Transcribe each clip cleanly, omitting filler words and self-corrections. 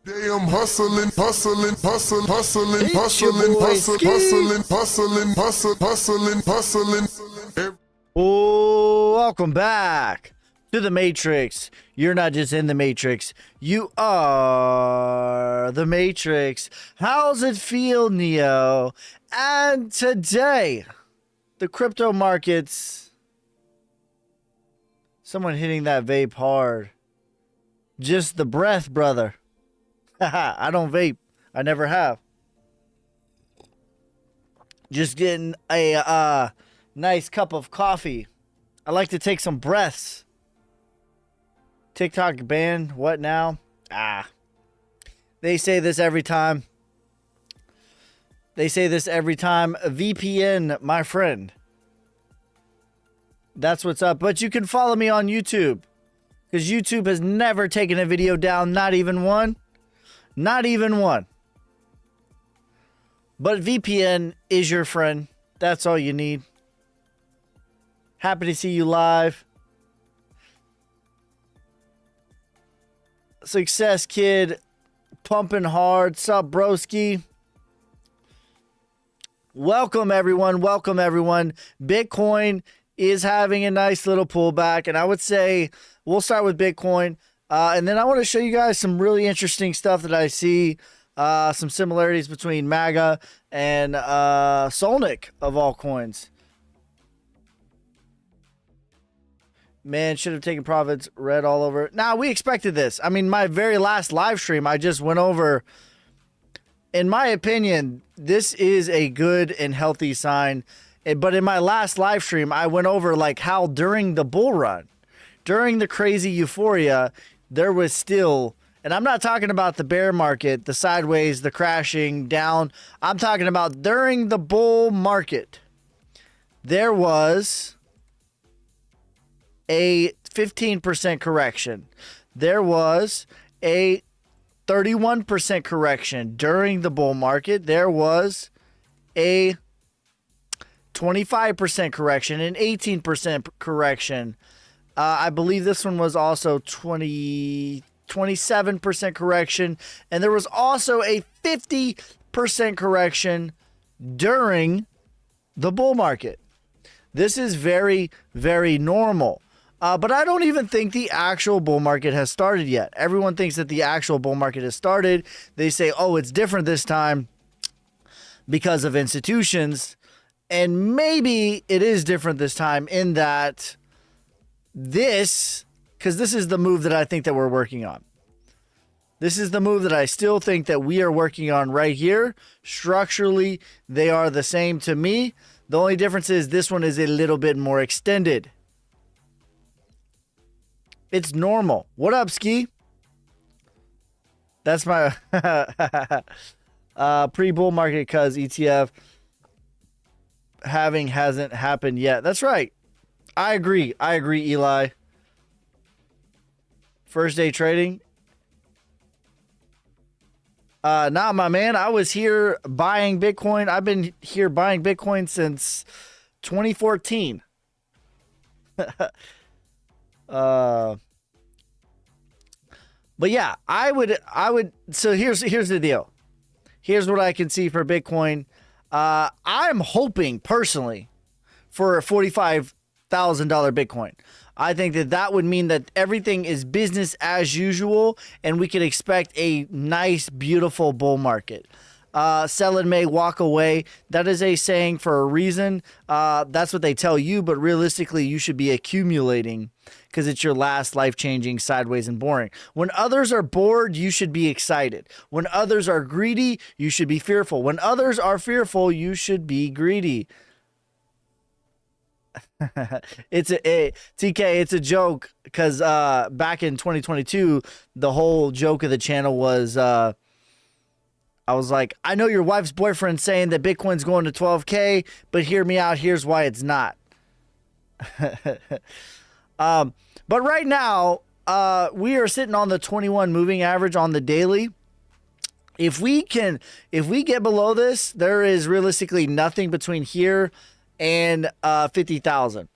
Day I'm hustling, hustling, hustling, hustling, It's your hustling, boy hustling, Ski. hustling, hustling, hustling, hustling. Oh, welcome back to the Matrix. You're not just in the Matrix, you are the Matrix. How's it feel, Neo? And today, the crypto markets. Someone hitting that vape hard. Just the breath, brother. I don't vape. I never have. Just getting a nice cup of coffee. I like to take some breaths. TikTok banned. What now? They say this every time. They say this every time. A VPN, my friend. That's what's up. But you can follow me on YouTube. Because YouTube has never taken a video down. Not even one. Not even one. But VPN is your friend. That's all you need. Happy to see you live. Success Kid. Pumping hard. Sup, broski? Welcome, everyone. Welcome, everyone. Bitcoin is having a nice little pullback. And I would say we'll start with Bitcoin. And then I want to show you guys some really interesting stuff that I see. Some similarities between Maga and Solnic of all coins. Man, should have taken profits. Red all over. Nah, we expected this. I mean, my very last live stream, I just went over. In my opinion, this is a good and healthy sign. But in my last live stream, I went over like how during the bull run, during the crazy euphoria, there was still, and I'm not talking about the bear market, the sideways, the crashing down. I'm talking about during the bull market, there was a 15% correction. There was a 31% correction during the bull market. There was a 25% correction, an 18% correction. I believe this one was also 27% correction. And there was also a 50% correction during the bull market. This is very, very normal. But I don't even think the actual bull market has started yet. Everyone thinks that the actual bull market has started. They say, oh, it's different this time because of institutions. And maybe it is different this time in that because this is the move that I think that we're working on. This is the move that I still think that we are working on right here. Structurally, they are the same to me. The only difference is this one is a little bit more extended. It's normal. What up, Ski? That's my pre-bull market cuz ETF hasn't happened yet. That's right. I agree, Eli. First day trading. Nah, my man. I was here buying Bitcoin. I've been here buying Bitcoin since 2014. But yeah, I would. So here's the deal. Here's what I can see for Bitcoin. I'm hoping personally for a $45,000 Bitcoin. I think that would mean that everything is business as usual, and we could expect a nice, beautiful bull market. Sell in May, walk away. That is a saying for a reason. That's what they tell you, but realistically, you should be accumulating because it's your last life-changing, sideways, and boring. When others are bored, you should be excited. When others are greedy, you should be fearful. When others are fearful, you should be greedy. It's a joke because back in 2022, the whole joke of the channel was I was like, I know your wife's boyfriend saying that Bitcoin's going to 12K, but hear me out. Here's why it's not. But right now, we are sitting on the 21 moving average on the daily. If we get below this, there is realistically nothing between here and 50,000.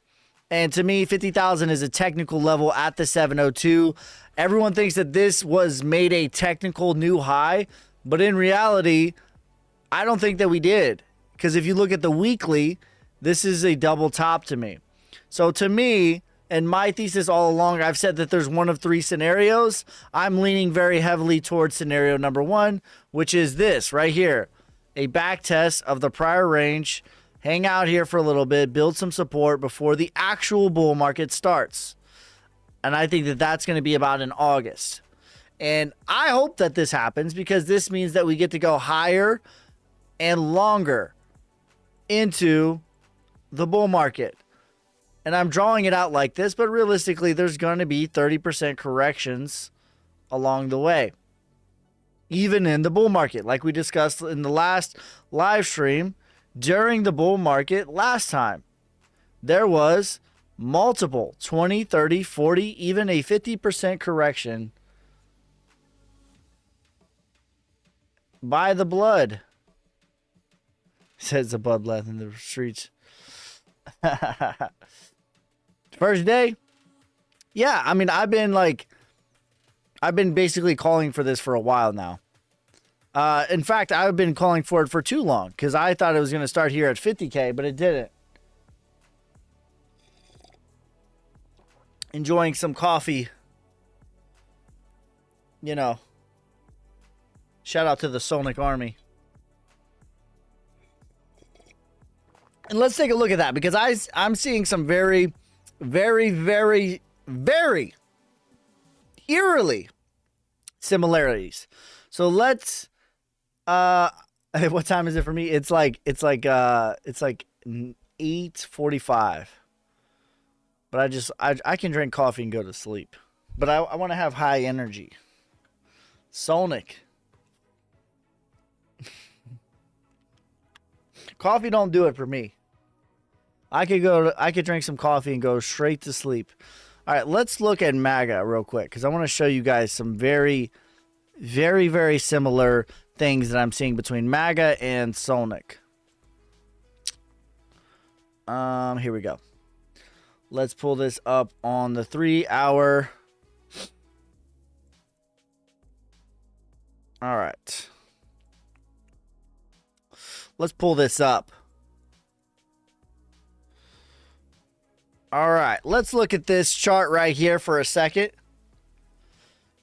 And to me, 50,000 is a technical level at the 702. Everyone thinks that this was made a technical new high, but in reality, I don't think that we did. Because if you look at the weekly, this is a double top to me. So to me, and my thesis all along, I've said that there's one of three scenarios. I'm leaning very heavily towards scenario number one, which is this right here. A back test of the prior range. Hang out here for a little bit, build some support before the actual bull market starts. And I think that that's going to be about in August. And I hope that this happens because this means that we get to go higher and longer into the bull market. And I'm drawing it out like this, but realistically, there's going to be 30% corrections along the way. Even in the bull market, like we discussed in the last live stream, during the bull market last time, there was multiple 20, 30, 40, even a 50% correction by the blood. Says the bloodbath in the streets. First day? Yeah, I mean, I've been basically calling for this for a while now. In fact, I've been calling for it for too long because I thought it was going to start here at 50K, but it didn't. Enjoying some coffee. You know. Shout out to the Sonic Army. And let's take a look at that because I'm seeing some very, very, very, very eerily similarities. So let's what time is it for me? It's like 8:45. But I can drink coffee and go to sleep. But I want to have high energy. Sonic. Coffee don't do it for me. I could drink some coffee and go straight to sleep. All right, let's look at Maga real quick because I want to show you guys some very, very, very similar things that I'm seeing between Maga and Sonic. Here we go. Let's pull this up on the 3 hour. All right. Let's pull this up. All right, let's look at this chart right here for a second.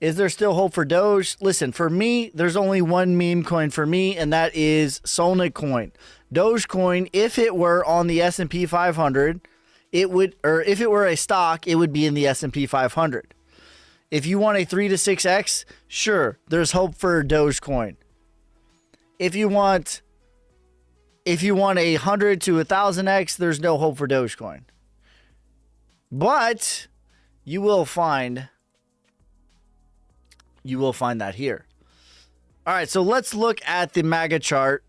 Is there still hope for Doge? Listen, for me, there's only one meme coin for me, and that is Sonic Coin. Dogecoin, if it were on the S&P 500, it would, or if it were a stock, it would be in the S&P 500. If you want a 3 to 6x, sure, there's hope for Dogecoin. If you want a 100 to 1,000x, there's no hope for Dogecoin. But you will find that here. All right, so let's look at the Maga chart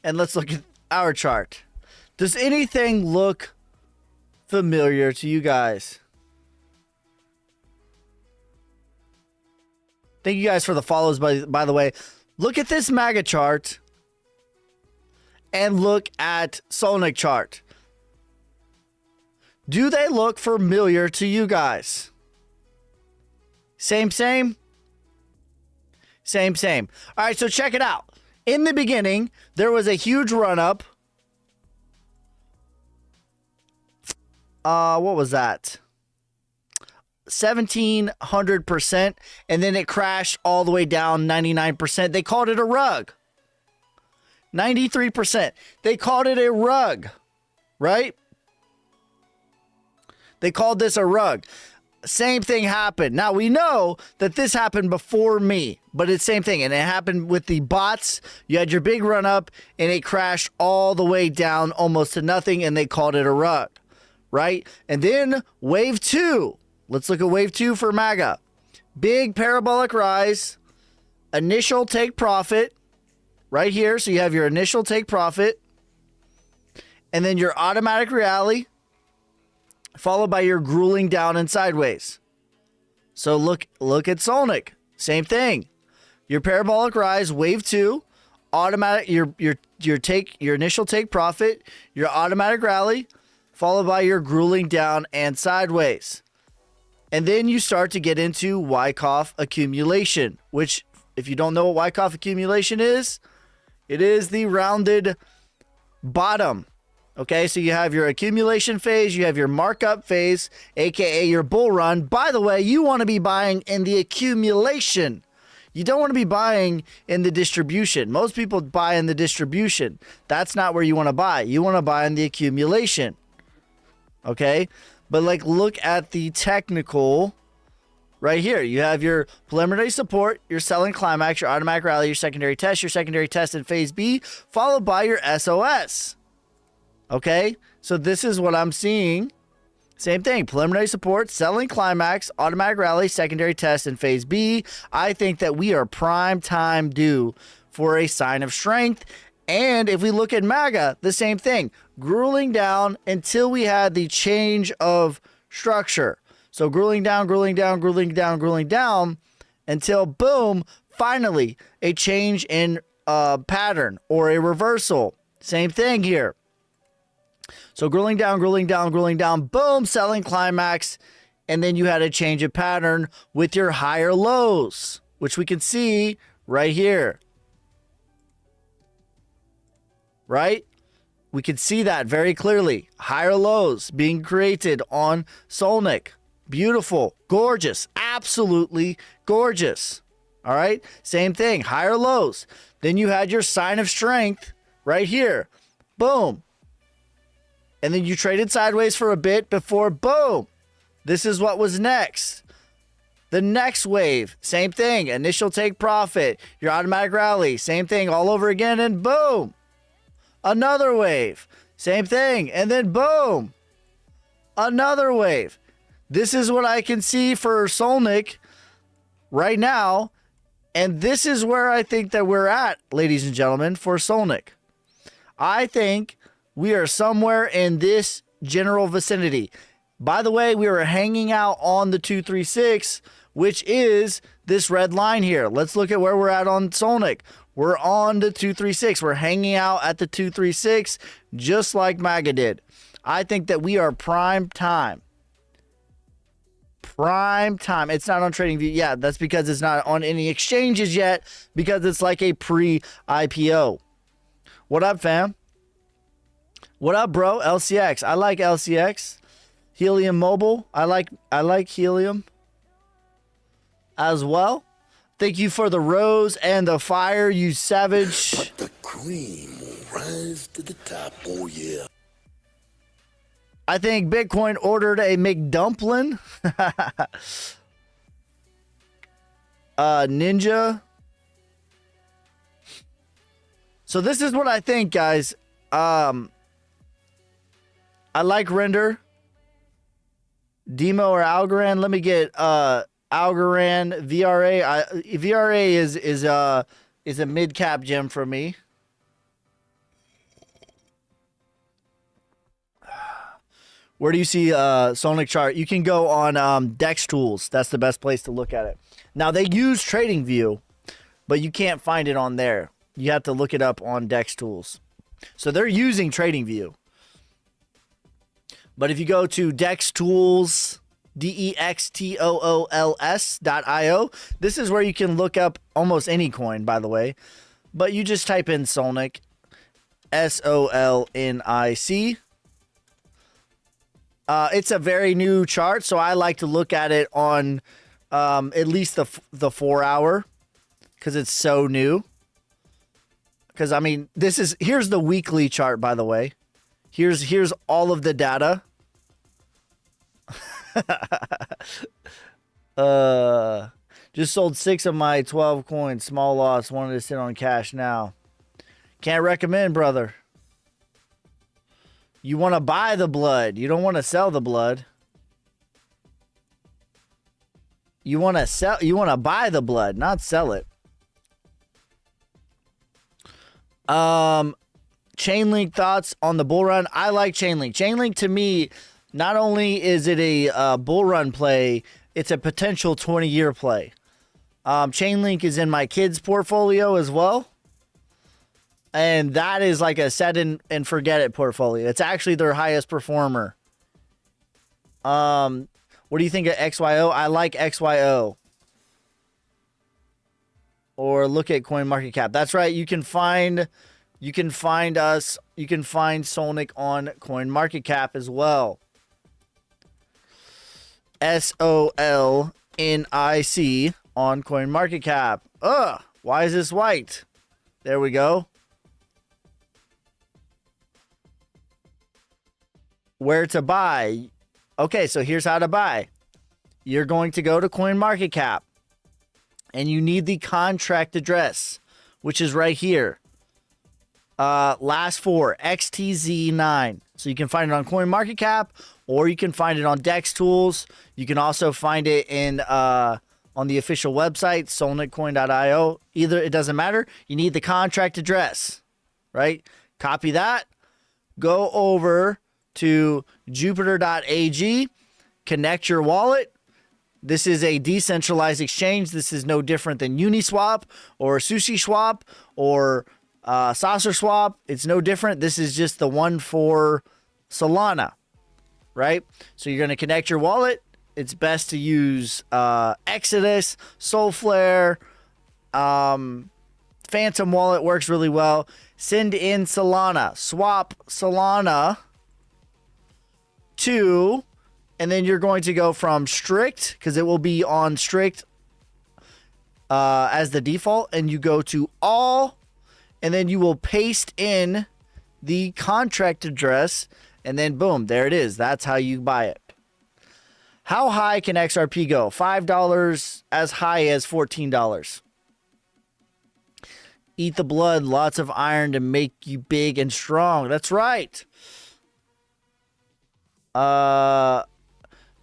and let's look at our chart. Does anything look familiar to you guys? Thank you guys for the follows, by the way. Look at this Maga chart and look at Sonic chart. Do they look familiar to you guys? Same. All right, so check it out. In the beginning, there was a huge run-up. What was that? 1,700%, and then it crashed all the way down 99%. They called it a rug. 93%. They called it a rug, right? They called this a rug. Same thing happened. Now, we know that this happened before me, but it's same thing. And it happened with the bots. You had your big run up, and it crashed all the way down almost to nothing, and they called it a rug, right? And then wave 2. Let's look at wave 2 for Maga. Big parabolic rise. Initial take profit right here. So you have your initial take profit. And then your automatic rally, followed by your grueling down and sideways. So look at Sonic. Same thing. Your parabolic rise, wave 2, automatic your initial take profit, your automatic rally, followed by your grueling down and sideways. And then you start to get into Wyckoff accumulation, which, if you don't know what Wyckoff accumulation is, it is the rounded bottom. Okay, so you have your accumulation phase, you have your markup phase, aka your bull run. By the way, you want to be buying in the accumulation. You don't want to be buying in the distribution. Most people buy in the distribution. That's not where you want to buy. You want to buy in the accumulation. Okay, but like, look at the technical right here. You have your preliminary support, your selling climax, your automatic rally, your secondary test in phase B, followed by your SOS. Okay, so this is what I'm seeing. Same thing, preliminary support, selling climax, automatic rally, secondary test in phase B. I think that we are prime time due for a sign of strength. And if we look at Maga, the same thing, grueling down until we had the change of structure. So grueling down, grueling down, grueling down, grueling down until boom, finally a change in pattern or a reversal. Same thing here. So grueling down, grueling down, grueling down, boom, selling climax. And then you had a change of pattern with your higher lows, which we can see right here. Right? We can see that very clearly. Higher lows being created on Solnic. Beautiful, gorgeous, absolutely gorgeous. All right? Same thing, higher lows. Then you had your sign of strength right here. Boom. And then you traded sideways for a bit before, boom, this is what was next. The next wave, same thing, initial take profit, your automatic rally, same thing all over again, and boom, another wave, same thing, and then boom, another wave. This is what I can see for Solnic right now, and this is where I think that we're at, ladies and gentlemen, for Solnic. I think we are somewhere in this general vicinity. By the way, we are hanging out on the 236, which is this red line here. Let's look at where we're at on Solnic. We're on the 236. We're hanging out at the 236, just like Maga did. I think that we are prime time. Prime time. It's not on TradingView. Yeah, that's because it's not on any exchanges yet, because it's like a pre-IPO. What up, fam? What up, bro? LCX. I like LCX. Helium Mobile. I like Helium as well. Thank you for the rose and the fire, you savage. But the cream will rise to the top. Oh, yeah. I think Bitcoin ordered a McDumplin. Ninja. So this is what I think, guys. I like Render. Demo or Algorand. Let me get Algorand VRA. VRA is a mid cap gem for me. Where do you see Solnic chart? You can go on Dex Tools. That's the best place to look at it. Now they use TradingView, but you can't find it on there. You have to look it up on Dex Tools. So they're using TradingView. But if you go to Dex Tools, DEXTOOLS.io, this is where you can look up almost any coin, by the way. But you just type in Solnic, SOLNIC. It's a very new chart, so I like to look at it on at least the 4 hour, because it's so new. Because I mean, here's the weekly chart, by the way. Here's all of the data. Just sold 6 of my 12 coins. Small loss. Wanted to sit on cash now. Can't recommend, brother. You want to buy the blood. You don't want to sell the blood. You want to buy the blood, not sell it. Chainlink thoughts on the bull run. I like Chainlink. Chainlink, to me, not only is it a bull run play, it's a potential 20-year play. Chainlink is in my kids' portfolio as well. And that is like a set and forget it portfolio. It's actually their highest performer. What do you think of XYO? I like XYO. Or look at CoinMarketCap. That's right. You can find us. You can find Solnic on CoinMarketCap as well. SOLNIC on CoinMarketCap. Ugh, why is this white? There we go. Where to buy? Okay, so here's how to buy. You're going to go to CoinMarketCap and you need the contract address, which is right here. Last four, XTZ9. So you can find it on CoinMarketCap or you can find it on Dex Tools. You can also find it in on the official website, solniccoin.io. Either, it doesn't matter. You need the contract address, right? Copy that. Go over to Jupiter.ag. Connect your wallet. This is a decentralized exchange. This is no different than Uniswap or SushiSwap or SaucerSwap. It's no different. This is just the one for Solana, right? So you're going to connect your wallet. It's best to use Exodus, Solflare, Phantom Wallet works really well. Send in Solana. Swap Solana to, and then you're going to go from strict, because it will be on strict as the default, and you go to all, and then you will paste in the contract address, and then boom, there it is. That's how you buy it. How high can XRP go? $5 as high as $14. Eat the blood, lots of iron to make you big and strong. That's right.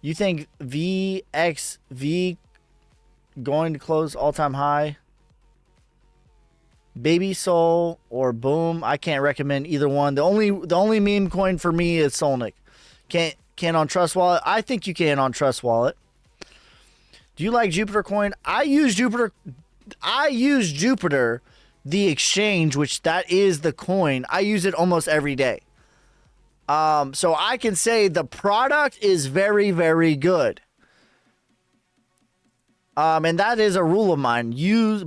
You think VXV going to close all-time high? Baby Soul or Boom? I can't recommend either one. The only meme coin for me is Solnic. Can on Trust Wallet? I think you can on Trust Wallet. Do you like Jupiter coin? I use Jupiter, the exchange, which that is the coin. I use it almost every day. So I can say the product is very, very good. And that is a rule of mine.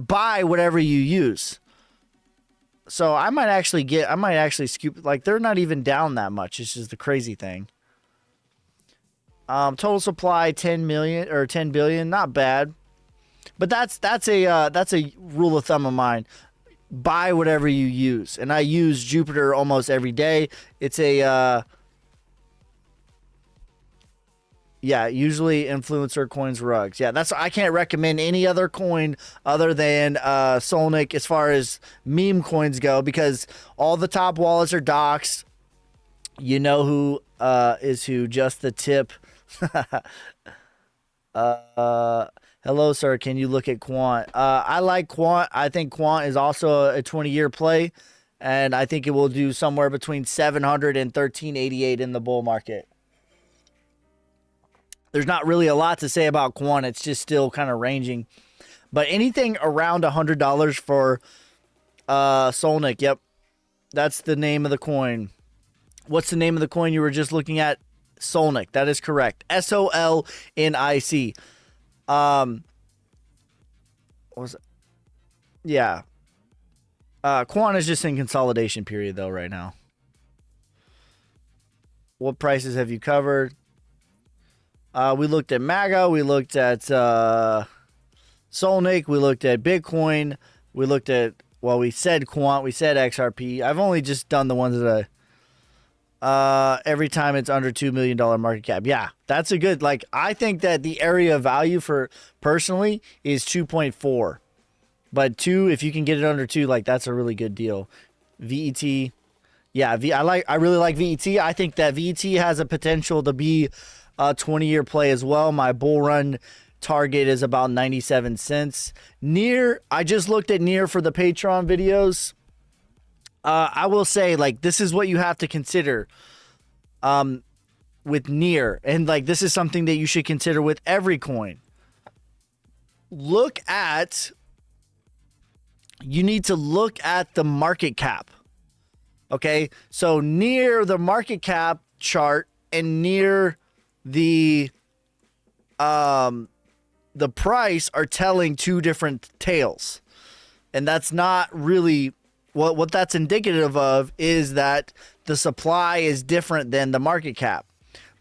Buy whatever you use. So I might actually scoop, like, they're not even down that much. It's just the crazy thing. Total supply 10 million or 10 billion, not bad. But that's a rule of thumb of mine. Buy whatever you use. And I use Jupiter almost every day. It's a usually influencer coins rugs. Yeah, I can't recommend any other coin other than Solnic as far as meme coins go, because all the top wallets are doxed. You know who is who, just the tip. Hello, sir. Can you look at Quant? I like Quant. I think Quant is also a 20-year play, and I think it will do somewhere between 700 and 1388 in the bull market. There's not really a lot to say about Quant. It's just still kind of ranging. But anything around $100 for Solnic, yep. That's the name of the coin. What's the name of the coin you were just looking at? Solnic. That is correct. SOLNIC. Was it? Yeah. Quant is just in consolidation period though right now. What prices have you covered? We looked at Maga. We looked at Solnic. We looked at Bitcoin. We looked at, well, we said Quant. We said XRP. I've only just done the ones that every time it's under $2 million market cap. Yeah, that's a good, like, I think that the area of value for personally is 2.4. But 2, if you can get it under 2, like, that's a really good deal. VET. Yeah, I really like VET. I think that VET has a potential to be a 20-year play as well. My bull run target is about 97 cents. Near, I just looked at Near for the Patreon videos. I will say, like, this is what you have to consider with Near. And, like, this is something that you should consider with every coin. You need to look at the market cap. Okay? So, Near the market cap chart and Near the price are telling two different tales. And that's not really what that's indicative of, is that the supply is different than the market cap.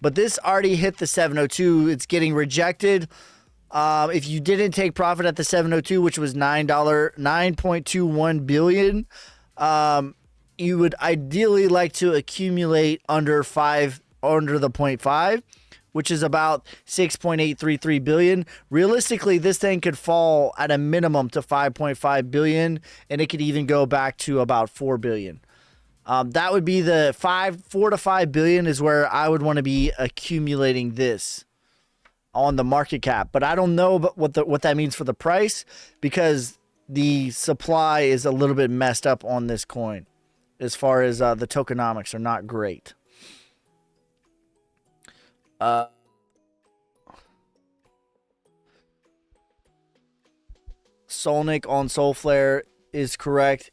But this already hit the 702. It's getting rejected. If you didn't take profit at the 702, which was $9.21 billion, you would ideally like to accumulate under the 0.5, which is about 6.833 billion. Realistically, this thing could fall at a minimum to 5.5 billion, and it could even go back to about 4 billion. That would be the 4 to 5 billion is where I would want to be accumulating this on the market cap. But I don't know what that means for the price, because the supply is a little bit messed up on this coin, as far as the tokenomics are not great. Solnic on Soulflare is correct.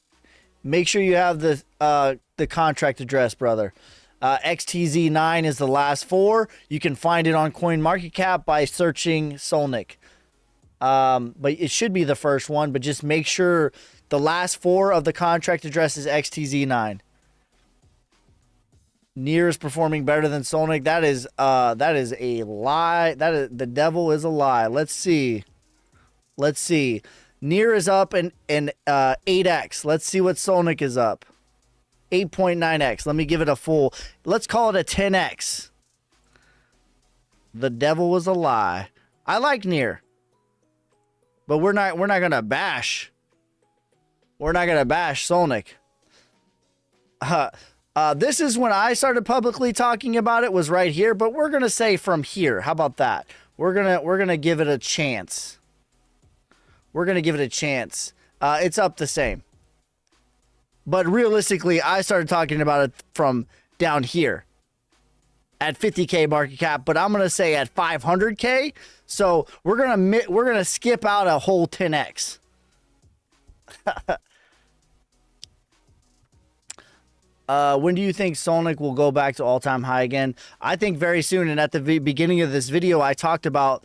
Make sure you have the contract address, brother. XTZ9 is the last four. You can find it on CoinMarketCap by searching Solnic. But it should be the first one, but just make sure the last four of the contract address is XTZ9. Near is performing better than Solnic. That is a lie. The devil is a lie. Let's see. Near is up in 8x. Let's see what Solnic is up. 8.9x. Let me give it a full. Let's call it a 10x. The devil was a lie. I like Near, but we're not gonna bash. We're not gonna bash Solnic. This is when I started publicly talking about it, was right here, but we're gonna say from here. How about that? We're gonna give it a chance. It's up the same. But realistically, I started talking about it from down here at 50K market cap, but I'm gonna say at 500K. So we're gonna skip out a whole 10x. When do you think Solnic will go back to all-time high again? I think very soon. And at the beginning of this video, I talked about,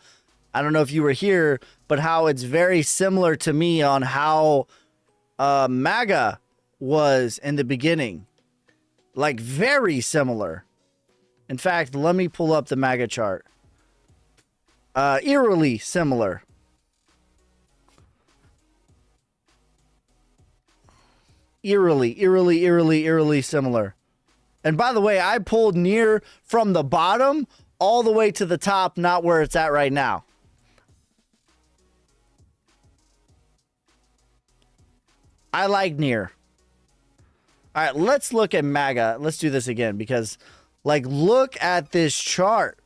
I don't know if you were here, but how it's very similar to me on how Maga was in the beginning. Like, very similar. In fact, let me pull up the Maga chart. Eerily similar. Eerily similar. And by the way, I pulled Near from the bottom all the way to the top, not where it's at right now. I like Near. All right, let's look at Maga. Let's do this again, because, like, look at this chart.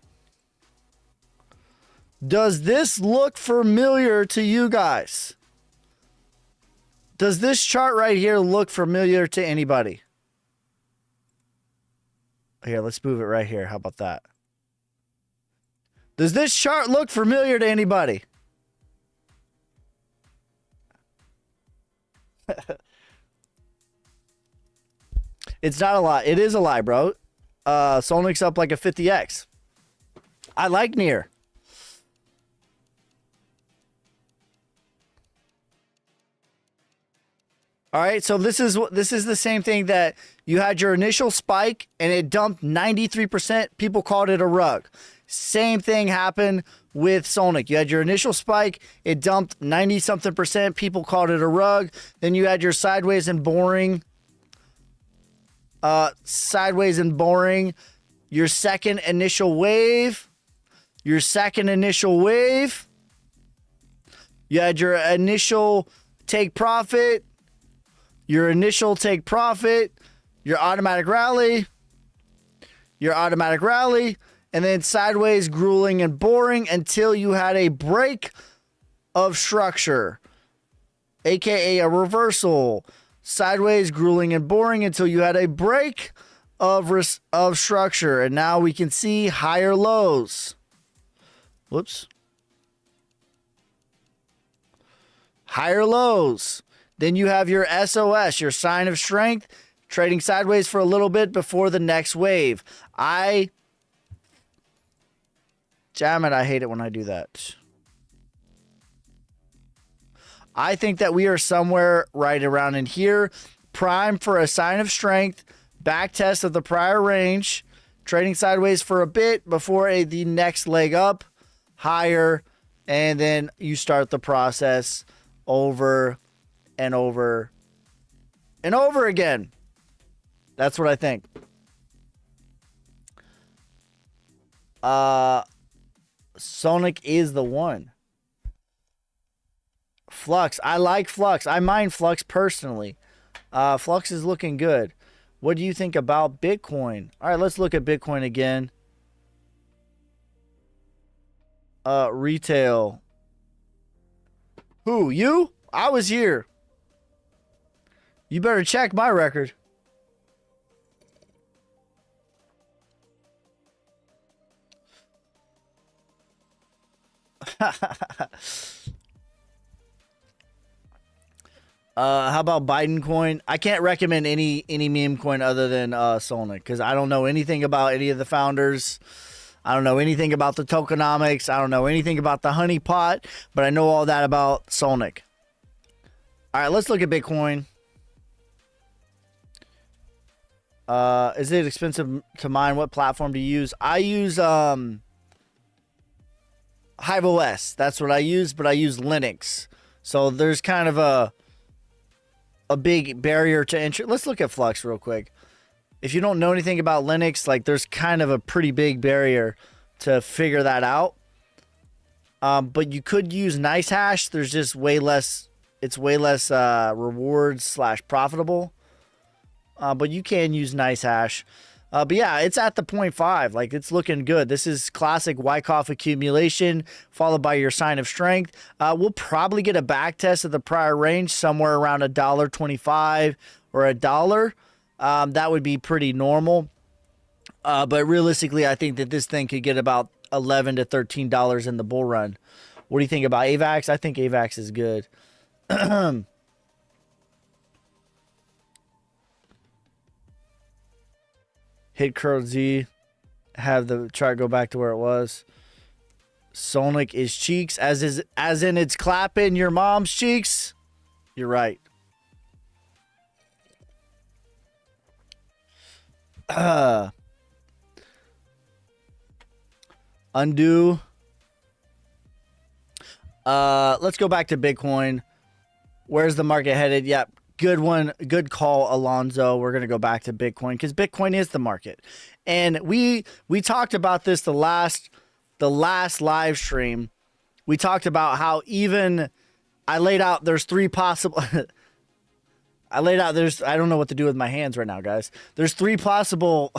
Does this look familiar to you guys? Does this chart right here look familiar to anybody? Here, let's move it right here. How about that? Does this chart look familiar to anybody? It's not a lie. It is a lie, bro. Solnic's up like a 50x. I like Near. All right, so this is the same thing that you had your initial spike and it dumped 93%. People called it a rug. Same thing happened with Solnic. You had your initial spike, it dumped 90-something%. People called it a rug. Then you had your sideways and boring. Your second initial wave. You had your initial take profit. Your automatic rally, and then sideways, grueling, and boring until you had a break of structure, aka a reversal. Sideways, grueling, and boring until you had a break of structure. And now we can see higher lows. Whoops. Higher lows. Then you have your SOS, your sign of strength, trading sideways for a little bit before the next wave. I Damn it, I hate it when I do that. I think that we are somewhere right around in here. Prime for a sign of strength. Back test of the prior range. Trading sideways for a bit before the next leg up. Higher. And then you start the process over and over and over again. That's what I think. Sonic is the one. Flux. I like Flux. I mind Flux personally. Flux is looking good. What do you think about Bitcoin? All right, let's look at Bitcoin again. Retail. Who? You? I was here. You better check my record. How about Biden coin? I can't recommend any meme coin other than Solnic because I don't know anything about any of the founders. I don't know anything about the tokenomics. I don't know anything about the honeypot, but I know all that about Solnic. All right, let's look at Bitcoin. Is it expensive to mine? What platform do you use? I use Hive OS. That's what I use, but I use Linux. So there's kind of a big barrier to entry. Let's look at Flux real quick. If you don't know anything about Linux, like there's kind of a pretty big barrier to figure that out. But you could use NiceHash. There's just way less. It's way less rewards / profitable. But you can use NiceHash. But yeah, it's at the 0.5. Like it's looking good. This is classic Wyckoff accumulation followed by your sign of strength. We'll probably get a back test of the prior range somewhere around $1.25 or $1. That would be pretty normal. But realistically, I think that this thing could get about $11 to $13 in the bull run. What do you think about AVAX? I think AVAX is good. Hit curl Z, have the chart go back to where it was. Sonic is cheeks, as in it's clapping your mom's cheeks. You're right. Undo. Let's go back to Bitcoin. Where's the market headed? Yep. Good one. Good call, Alonzo. We're going to go back to Bitcoin because Bitcoin is the market. And we talked about this the last live stream. We talked about how even I laid out there's three possible I don't know what to do with my hands right now, guys. There's three possible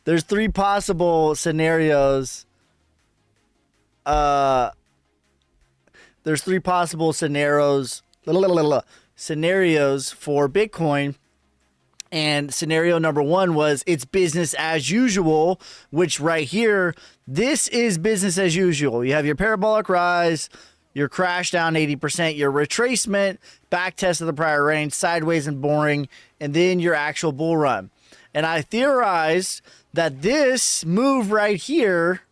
there's three possible scenarios. There's three possible scenarios for Bitcoin. And scenario number one was it's business as usual, which right here, this is business as usual. You have your parabolic rise, your crash down 80%, your retracement, back test of the prior range, sideways and boring, and then your actual bull run. And I theorized that this move right here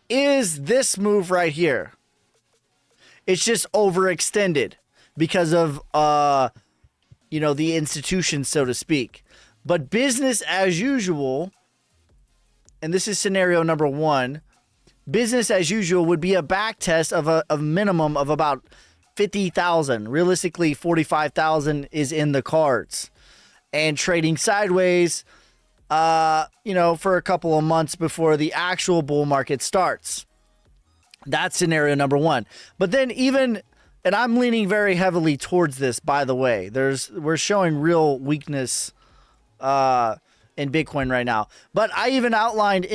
is this move right here. It's just overextended because of the institution, so to speak. But business as usual, and this is scenario number one, business as usual would be a back test of a minimum of about 50,000. Realistically, 45,000 is in the cards. And trading sideways for a couple of months before the actual bull market starts. That's scenario number one. But then and I'm leaning very heavily towards this, by the way. We're showing real weakness in Bitcoin right now. But I even outlined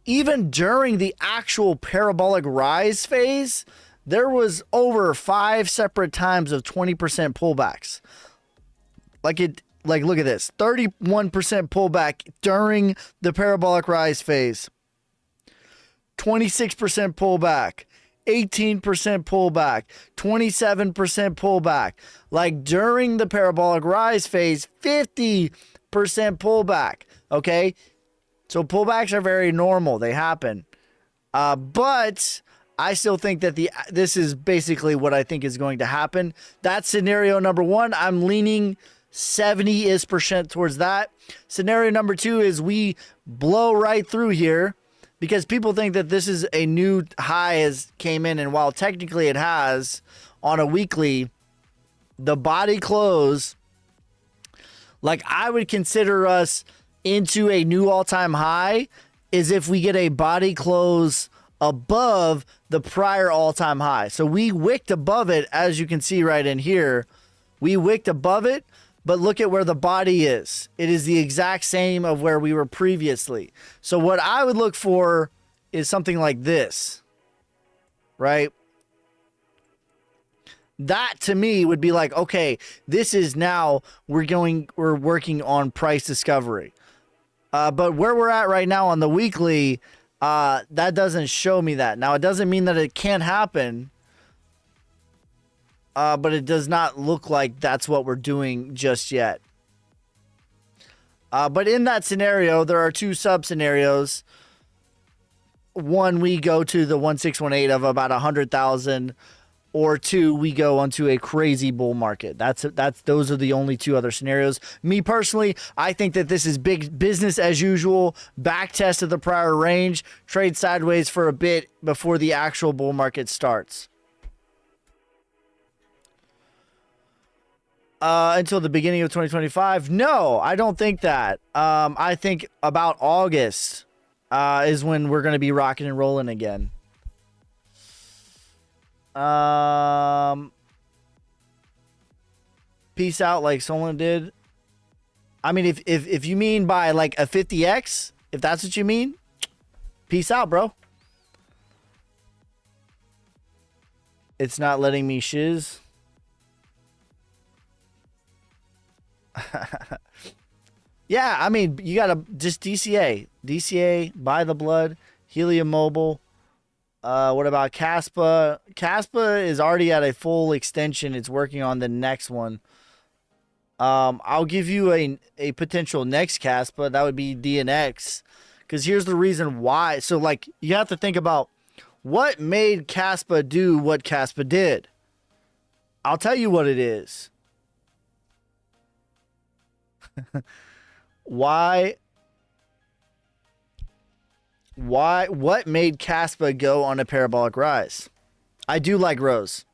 even during the actual parabolic rise phase, there was over 5 separate times of 20% pullbacks. Look at this, 31% pullback during the parabolic rise phase, 26% pullback, 18% pullback, 27% pullback. Like during the parabolic rise phase, 50% pullback. Okay. So pullbacks are very normal. They happen. But I still think that this is basically what I think is going to happen. That's scenario number one. I'm leaning 70% towards that. Scenario number two is we blow right through here because people think that this is a new high as came in. And while technically it has on a weekly, the body close, like I would consider us into a new all-time high is if we get a body close above the prior all-time high. So we wicked above it, as you can see right in here. We wicked above it, but look at where the body is. It is the exact same of where we were previously. So what I would look for is something like this, right? That to me would be like, okay, this is now we're working on price discovery. But where we're at right now on the weekly, that doesn't show me that. Now, it doesn't mean that it can't happen, but it does not look like that's what we're doing just yet. But in that scenario, there are two sub-scenarios. One, we go to the 1618 of about 100,000, or two, we go onto a crazy bull market. Those are the only two other scenarios. Me personally, I think that this is big business as usual. Back test of the prior range, trade sideways for a bit before the actual bull market starts. Until the beginning of 2025? No, I don't think that. I think about August is when we're going to be rocking and rolling again. Peace out like someone did. I mean, if you mean by like a 50x, if that's what you mean, peace out, bro. It's not letting me shiz. Yeah, I mean, you gotta just DCA, buy the blood, Helium Mobile. What about Caspa? Caspa is already at a full extension. It's working on the next one. I'll give you a potential next Caspa. That would be DNX. Because here's the reason why. So, like, you have to think about what made Caspa do what Caspa did. I'll tell you what it is. What made Caspa go on a parabolic rise? I do like Rose.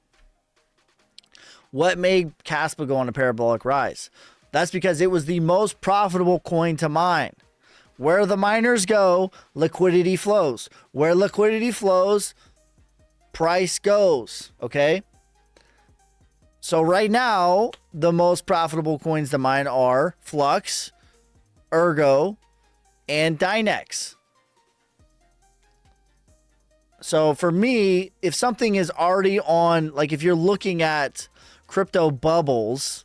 What made Caspa go on a parabolic rise? That's because it was the most profitable coin to mine. Where the miners go, liquidity flows. Where liquidity flows, price goes. Okay? So right now, the most profitable coins to mine are Flux, Ergo, and Dynex. So for me, if something is already on, like if you're looking at crypto bubbles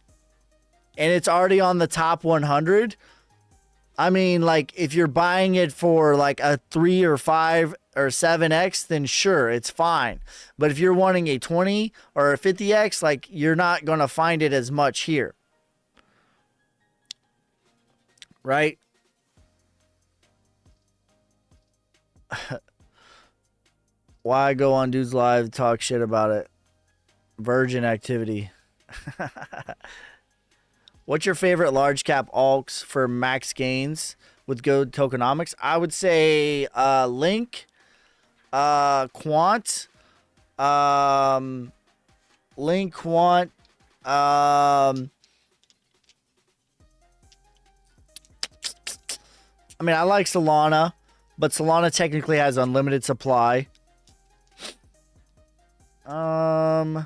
and it's already on the top 100, I mean, like if you're buying it for like a 3 or 5 or 7x, then sure, it's fine. But if you're wanting a 20 or a 50x, like you're not going to find it as much here. Right? Why go on dude's live, talk shit about it? Virgin activity. What's your favorite large cap alts for max gains with good tokenomics? I would say Link, Quant, Link, Quant, I mean, I like Solana, but Solana technically has unlimited supply. I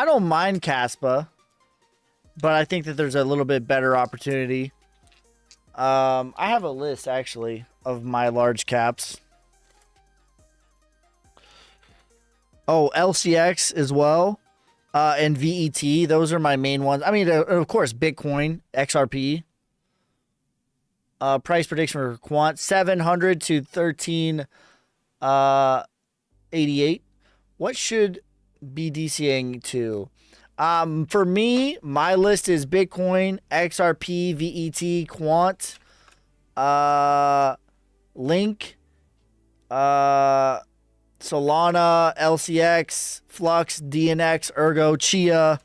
don't mind Caspa, but I think that there's a little bit better opportunity. I have a list actually of my large caps. Oh, LCX as well, and VET. Those are my main ones. I mean, of course, Bitcoin, XRP. Price prediction for Quant 700 to 1388. What should be DCing to? For me, my list is Bitcoin, XRP, VET, Quant, Link, Solana, LCX, Flux, DNX, Ergo, Chia,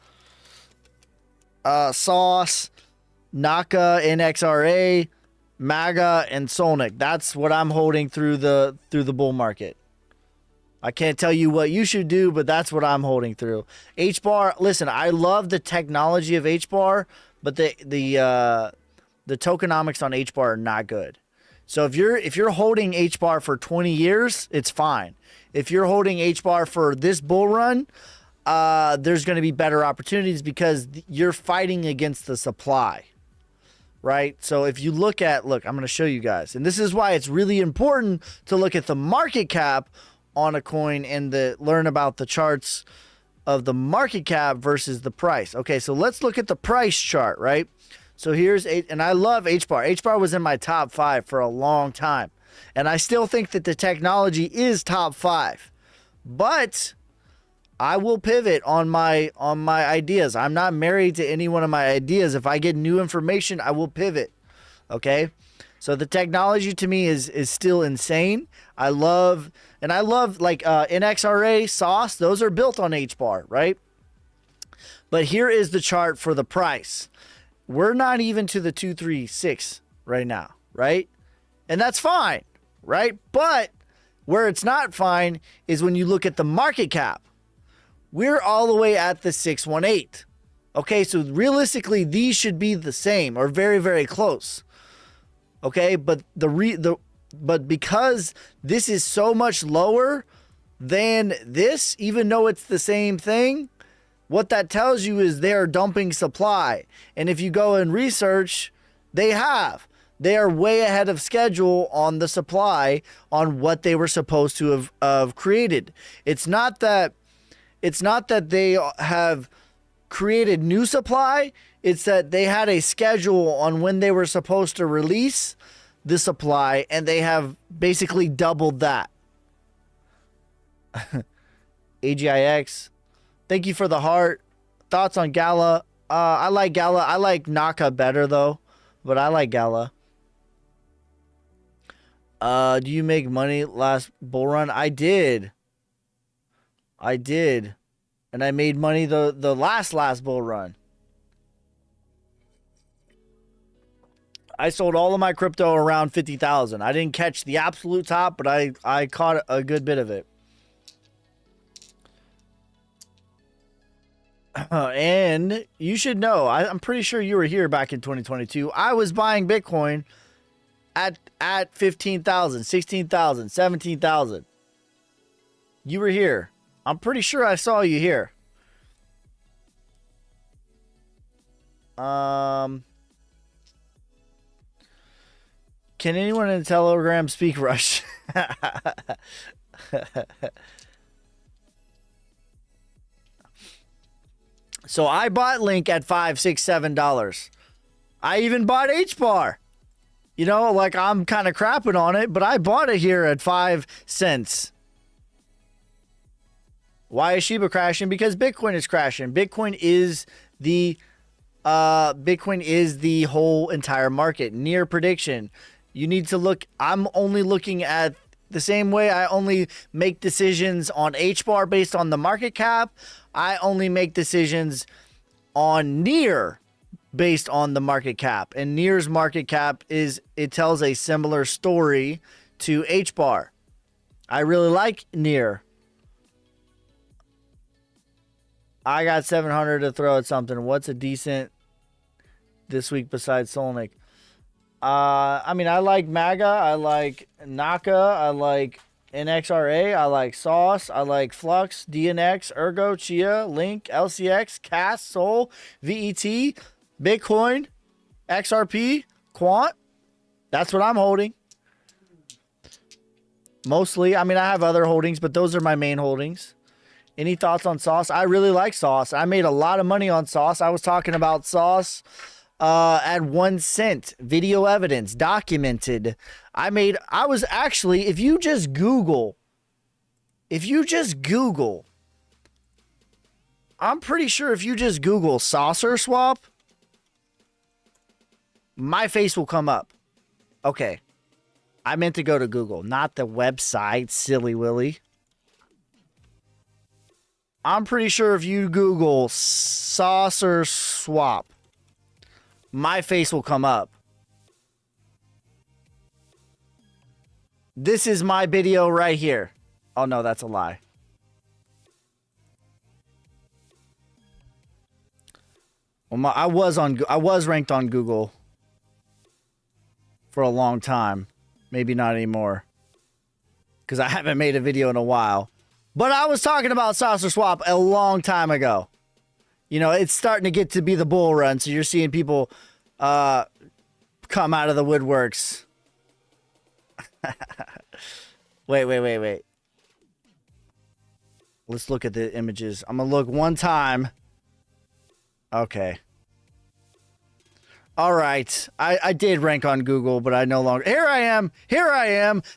Sauce, Naka, NXRA, Maga, and Solnic. That's what I'm holding through the bull market. I can't tell you what you should do, but that's what I'm holding through. HBAR, listen, I love the technology of HBAR, but the tokenomics on HBAR are not good. So if you're holding HBAR for 20 years, it's fine. If you're holding HBAR for this bull run, there's going to be better opportunities because you're fighting against the supply, right? So if you look, I'm going to show you guys, and this is why it's really important to look at the market cap on a coin and learn about the charts of the market cap versus the price. Okay, so let's look at the price chart, right? So and I love HBAR. HBAR was in my top 5 for a long time, and I still think that the technology is top 5, but I will pivot on my ideas. I'm not married to any one of my ideas. If I get new information, I will pivot. Okay? So the technology to me is still insane. I love like NXRA, Sauce, those are built on HBAR, right? But here is the chart for the price. We're not even to the 236 right now, right? And that's fine, right? But where it's not fine is when you look at the market cap. We're all the way at the 618. Okay, so realistically, these should be the same or very, very close. Okay, but but because this is so much lower than this, even though it's the same thing, what that tells you is they are dumping supply. And if you go and research, they are way ahead of schedule on the supply on what they were supposed to have created. It's not that they have created new supply. It's that they had a schedule on when they were supposed to release the supply, and they have basically doubled that. AGIX, thank you for the heart. Thoughts on Gala? I like Gala. I like Naka better though, but I like Gala. Do you make money last bull run? I did. And I made money the last bull run. I sold all of my crypto around 50,000. I didn't catch the absolute top, but I caught a good bit of it. And you should know, I'm pretty sure you were here back in 2022. I was buying Bitcoin at 15,000, 16,000, 17,000. You were here. I'm pretty sure I saw you here. Can anyone in Telegram speak Russian? So I bought Link at $5, $6, $7. I even bought HBAR. You know, like I'm kind of crapping on it, but I bought it here at 5 cents. Why is Shiba crashing? Because Bitcoin is crashing. Bitcoin is the whole entire market. Near prediction. You need to look. I'm only looking at the same way I only make decisions on HBAR based on the market cap. I only make decisions on Near based on the market cap. And Near's market cap it tells a similar story to HBAR. I really like Near. I got 700 to throw at something. What's a decent this week besides Solnic? I mean, I like Maga. I like Naka. I like NXRA. I like Sauce. I like Flux, DNX, Ergo, Chia, Link, LCX, CAS, Sol, VET, Bitcoin, XRP, Quant. That's what I'm holding. Mostly. I mean, I have other holdings, but those are my main holdings. Any thoughts on Sauce? I really like Sauce. I made a lot of money on Sauce. I was talking about Sauce at 1 cent. Video evidence, documented. I was actually, if you just Google, I'm pretty sure if you just Google saucer swap, my face will come up. Okay. I meant to go to Google, not the website, silly willy. I'm pretty sure if you Google saucer swap, my face will come up. This is my video right here. Oh no, that's a lie. Well, I was ranked on Google for a long time. Maybe not anymore, because I haven't made a video in a while. But I was talking about saucer swap a long time ago. You know, it's starting to get to be the bull run, so you're seeing people come out of the woodworks. Wait. Let's look at the images. I'm going to look one time. Okay. All right. I did rank on Google, but I no longer... Here I am.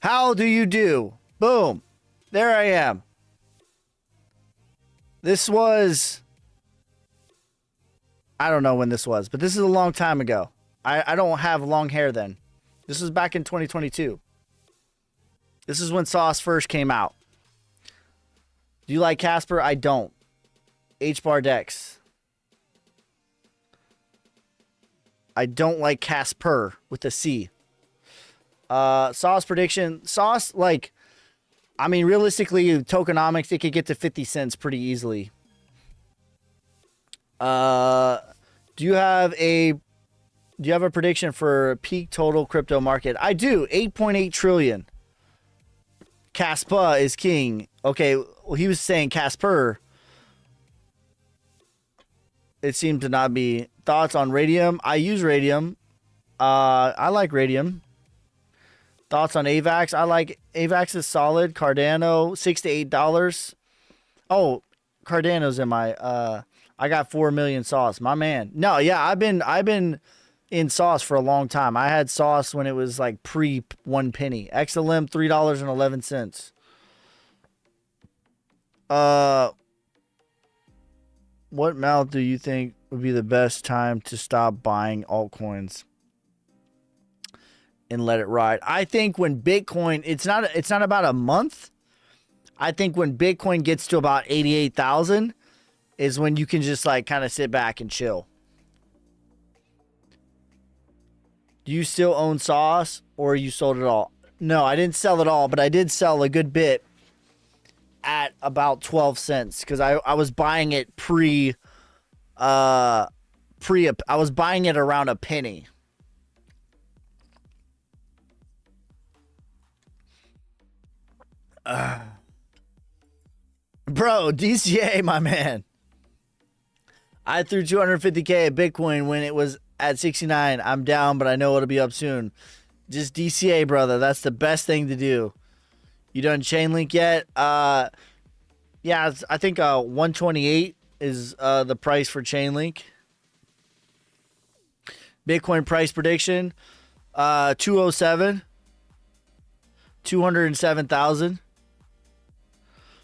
How do you do? Boom. There I am. This was... I don't know when this was, but this is a long time ago. I don't have long hair then. This was back in 2022. This is when Sauce first came out. Do you like Casper? I don't. H-Bar Dex. I don't like Casper with a C. Sauce prediction. Sauce, like, I mean, realistically, tokenomics, it could get to 50 cents pretty easily. Do you have a prediction for peak total crypto market? I do. 8.8 trillion. Caspa is king. Okay, well, he was saying Casper. It seemed to not be. Thoughts on Radium? I use Radium. I like Radium. Thoughts on AVAX? I like AVAX is solid. Cardano, $6 to $8. Oh, Cardano's in my I got 4 million sauce. My man. No, yeah, I've been in sauce for a long time. I had sauce when it was like pre 1 penny. XLM $3.11. What mouth do you think would be the best time to stop buying altcoins and let it ride? I think when Bitcoin, it's not about a month. I think when Bitcoin gets to about 88,000 is when you can just like kind of sit back and chill. Do you still own sauce or you sold it all? No, I didn't sell it all, but I did sell a good bit at about 12 cents because I was buying it I was buying it around a penny. Bro, DCA, my man. I threw 250K at Bitcoin when it was at 69. I'm down, but I know it'll be up soon. Just DCA, brother. That's the best thing to do. You done Chainlink yet? Yeah, I think 128 is the price for Chainlink. Bitcoin price prediction, 207, 207,000.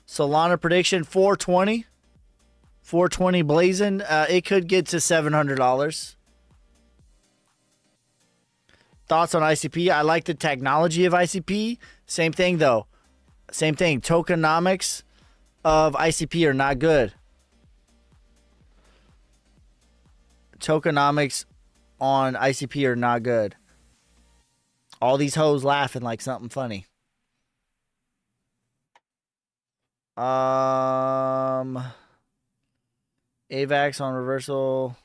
Solana prediction, 420. 420 blazing. It could get to $700. Thoughts on ICP? I like the technology of ICP. Same thing, though. Same thing. Tokenomics of ICP are not good. Tokenomics on ICP are not good. All these hoes laughing like something funny. AVAX on reversal.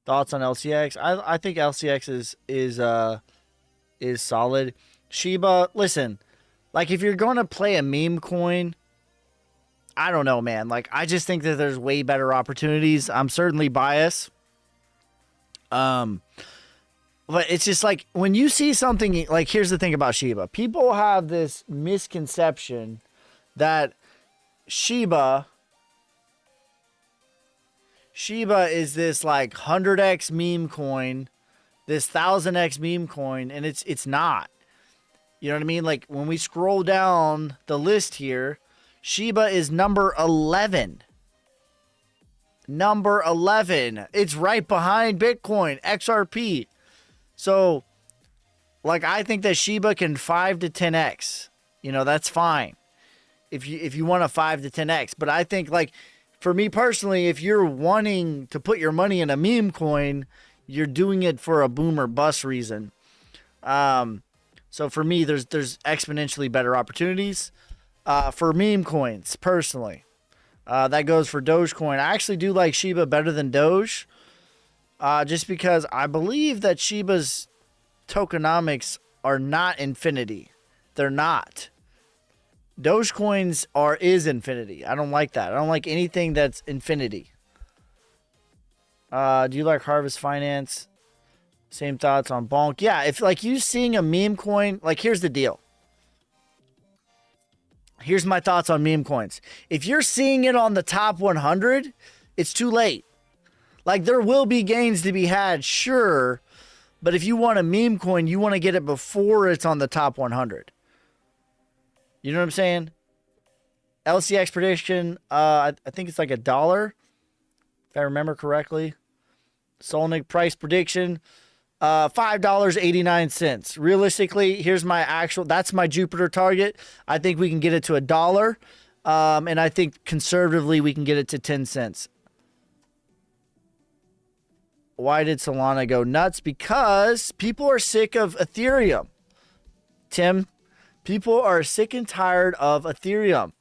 Thoughts on LCX? I think LCX is solid. Shiba, listen, like if you're going to play a meme coin, I don't know, man. Like I just think that there's way better opportunities. I'm certainly biased. But it's just like when you see something, like here's the thing about Shiba. People have this misconception that Shiba is this like 100x meme coin, this 1000x meme coin, and it's not. You know what I mean? Like when we scroll down the list here, Shiba is number 11. number 11. It's right behind Bitcoin, XRP. So, like, I think that Shiba can 5 to 10x. You know, that's fine if you want a 5 to 10x. But I think, like, for me personally, if you're wanting to put your money in a meme coin, you're doing it for a boom or bust reason. So for me, there's exponentially better opportunities for meme coins personally. That goes for Dogecoin. I actually do like Shiba better than Doge, just because I believe that Shiba's tokenomics are not infinity. They're not. Dogecoins is infinity. I don't like that. I don't like anything that's infinity. Do you like Harvest Finance? Same thoughts on Bonk. Yeah, if like you seeing a meme coin, like here's the deal. Here's my thoughts on meme coins. If you're seeing it on the top 100, it's too late. Like there will be gains to be had, sure, but if you want a meme coin, you want to get it before it's on the top 100. You know what I'm saying? LCX prediction, I think it's like $1, if I remember correctly. Solnick price prediction, $5.89. Realistically, here's my that's my Jupiter target. I think we can get it to $1. And I think conservatively we can get it to 10 cents. Why did Solana go nuts? Because people are sick of Ethereum. Tim, people are sick and tired of Ethereum.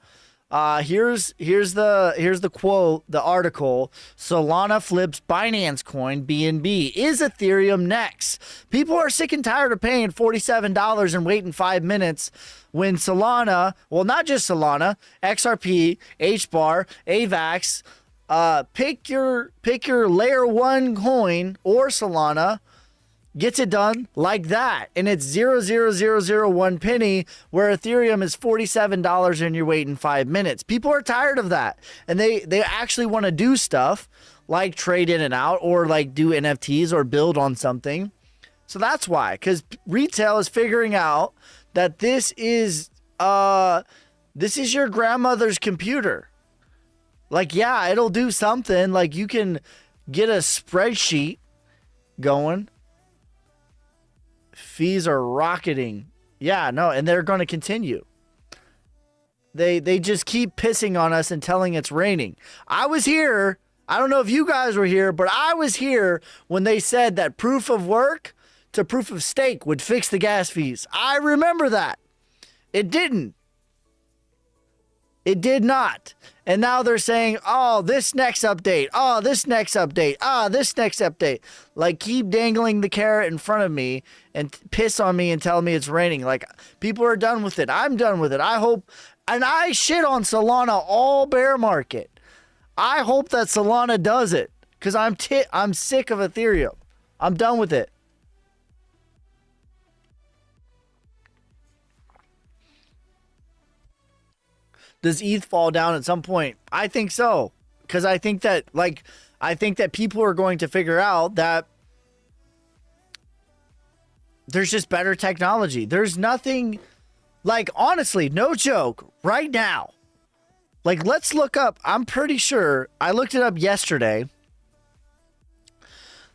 Here's the quote, the article. Solana flips Binance coin BNB. Is Ethereum next? People are sick and tired of paying $47 and waiting 5 minutes when Solana, well, not just Solana, XRP, HBAR, AVAX, pick your layer 1 coin or Solana, gets it done like that, and it's 0.0001 penny, where Ethereum is $47 and you're waiting 5 minutes. People are tired of that, and they actually want to do stuff like trade in and out, or like do NFTs or build on something. So that's why, because retail is figuring out that this is your grandmother's computer. Like, yeah, it'll do something. Like, you can get a spreadsheet going. Fees are rocketing. Yeah, no, and they're going to continue. They just keep pissing on us and telling it's raining. I was here. I don't know if you guys were here, but I was here when they said that proof of work to proof of stake would fix the gas fees. I remember that. It didn't. It did not. And now they're saying, oh, this next update. Oh, this next update. Ah, this next update. Like, keep dangling the carrot in front of me and piss on me and tell me it's raining. Like, people are done with it. I'm done with it. I hope. And I shit on Solana all bear market. I hope that Solana does it, because I'm sick of Ethereum. I'm done with it. Does ETH fall down at some point? I think so. Because I think that people are going to figure out that there's just better technology. There's nothing, like, honestly, no joke, right now. Like, let's look up, I'm pretty sure, I looked it up yesterday.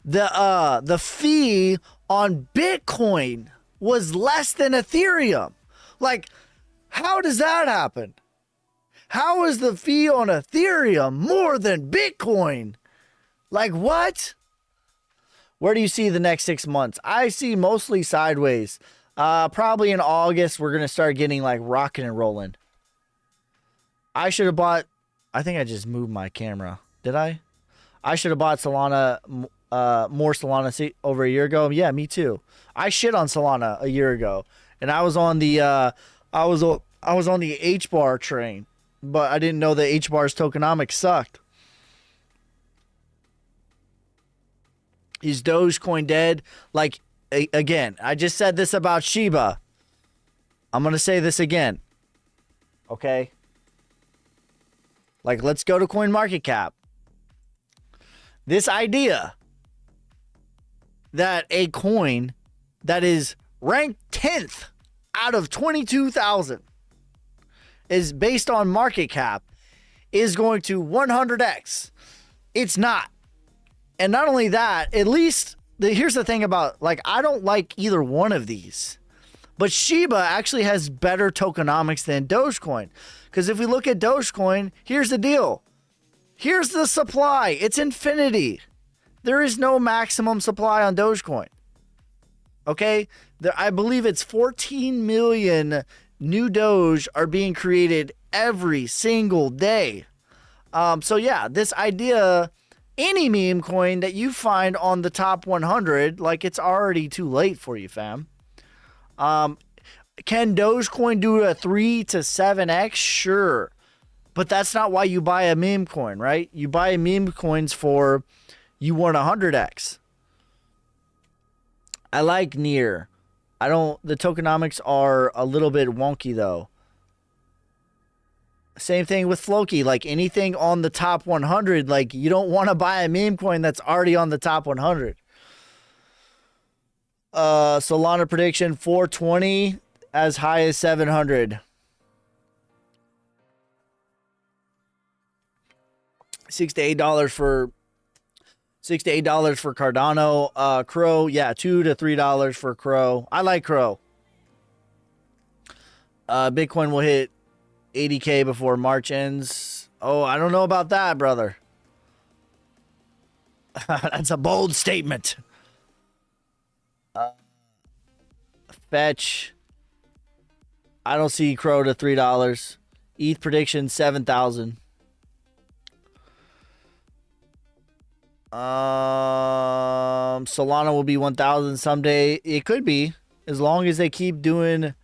The fee on Bitcoin was less than Ethereum. Like, how does that happen? How is the fee on Ethereum more than Bitcoin? Like, what? Where do you see the next 6 months? I see mostly sideways. Probably in August, we're going to start getting like rocking and rolling. I should have bought, I think I just moved my camera. Did I? I should have bought Solana, more Solana over a year ago. Yeah, me too. I shit on Solana a year ago, and I was on the, I was on the HBAR train. But I didn't know that HBAR's tokenomics sucked. Is Dogecoin dead? Like, again, I just said this about Shiba. I'm going to say this again. Okay? Like, let's go to CoinMarketCap. This idea that a coin that is ranked 10th out of 22,000 is based on market cap is going to 100x It's not. And not only that, at least here's the thing about, like, I don't like either one of these. But Shiba actually has better tokenomics than Dogecoin. Because if we look at Dogecoin, here's the deal. Here's the supply. It's infinity. There is no maximum supply on Dogecoin. Okay? I believe it's 14 million new Doge are being created every single day. So yeah, this idea, any meme coin that you find on the top 100, like, it's already too late for you, fam. Can Dogecoin do a 3 to 7x? Sure. But that's not why you buy a meme coin, right? You buy meme coins for you want 100x. I like Near. The tokenomics are a little bit wonky though. Same thing with Floki. Like, anything on the top 100, like, you don't want to buy a meme coin that's already on the top 100. Solana prediction 420 as high as 700. $6 to $8 for Cardano. Crow, yeah, $2 to $3 for Crow. I like Crow. Bitcoin will hit 80K before March ends. Oh, I don't know about that, brother. That's a bold statement. Fetch. I don't see Crow to $3. ETH prediction 7,000. Solana will be 1,000 someday. It could be, as long as they keep doing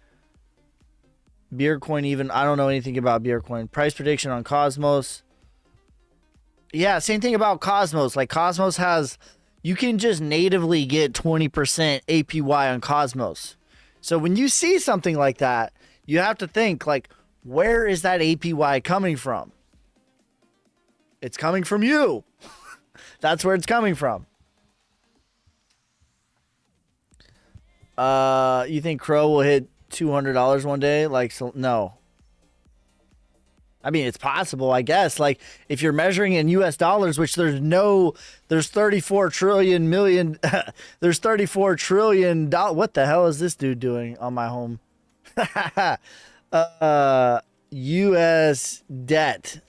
Beercoin. Even I don't know anything about Beercoin. Price prediction on Cosmos. Yeah, same thing about Cosmos. Like, Cosmos has, you can just natively get 20% APY on Cosmos. So when you see something like that, you have to think, like, where is that APY coming from? It's coming from you. That's where it's coming from. You think Crow will hit $200 one day? Like, so, no. I mean, it's possible, I guess. Like, if you're measuring in US dollars, which there's 34 trillion million, there's 34 trillion dollars. What the hell is this dude doing on my home? US debt.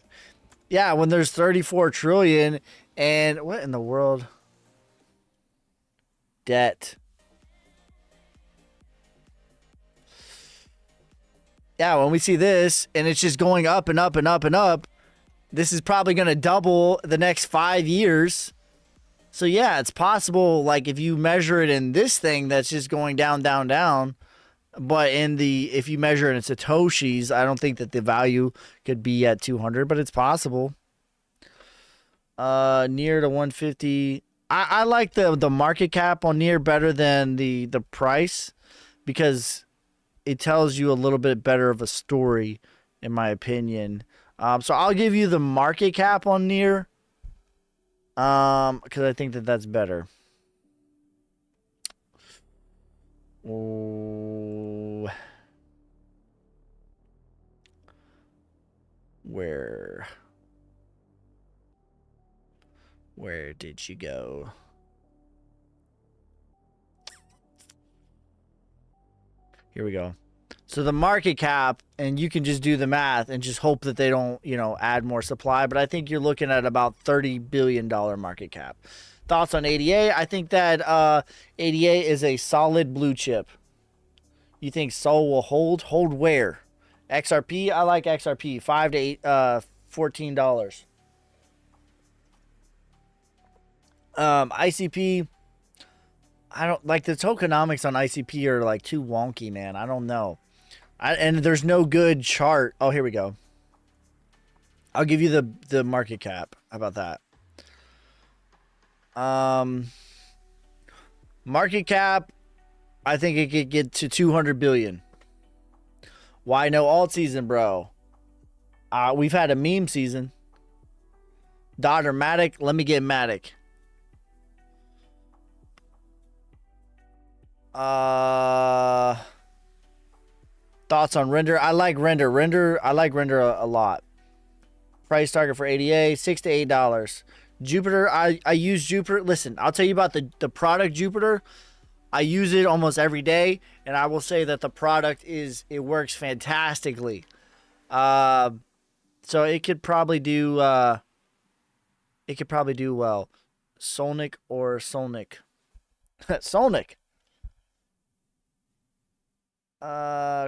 Yeah, when there's 34 trillion and what in the world? Debt. Yeah, when we see this and it's just going up and up and up and up, this is probably going to double the next 5 years. So yeah, it's possible, like, if you measure it in this thing that's just going down, down, down, but if you measure it in Satoshis, I don't think that the value could be at 200, but it's possible. Near to 150. I like the market cap on Near better than the price, because it tells you a little bit better of a story, in my opinion. So I'll give you the market cap on Near, because I think that that's better. Oh, where did you go? Here we go. So the market cap, and you can just do the math and just hope that they don't, add more supply. But I think you're looking at about $30 billion market cap. Thoughts on ADA? I think that ADA is a solid blue chip. You think Sol will hold? Hold where? XRP? I like XRP. $5 to $14. ICP. I don't like the tokenomics on ICP are like too wonky, man. I don't know. And there's no good chart. Oh, here we go. I'll give you the market cap. How about that? Market cap, I think it could get to 200 billion. Why no alt season, bro? We've had a meme season. Dodder Matic. Let me get Matic. Thoughts on Render? I like Render. I like Render a lot. Price target for ADA $6 to $8. Jupiter, I use Jupiter. Listen, I'll tell you about the product Jupiter. I use it almost every day, and I will say that the product it works fantastically. So it could probably do well. Solnic or Solnic. Solnic.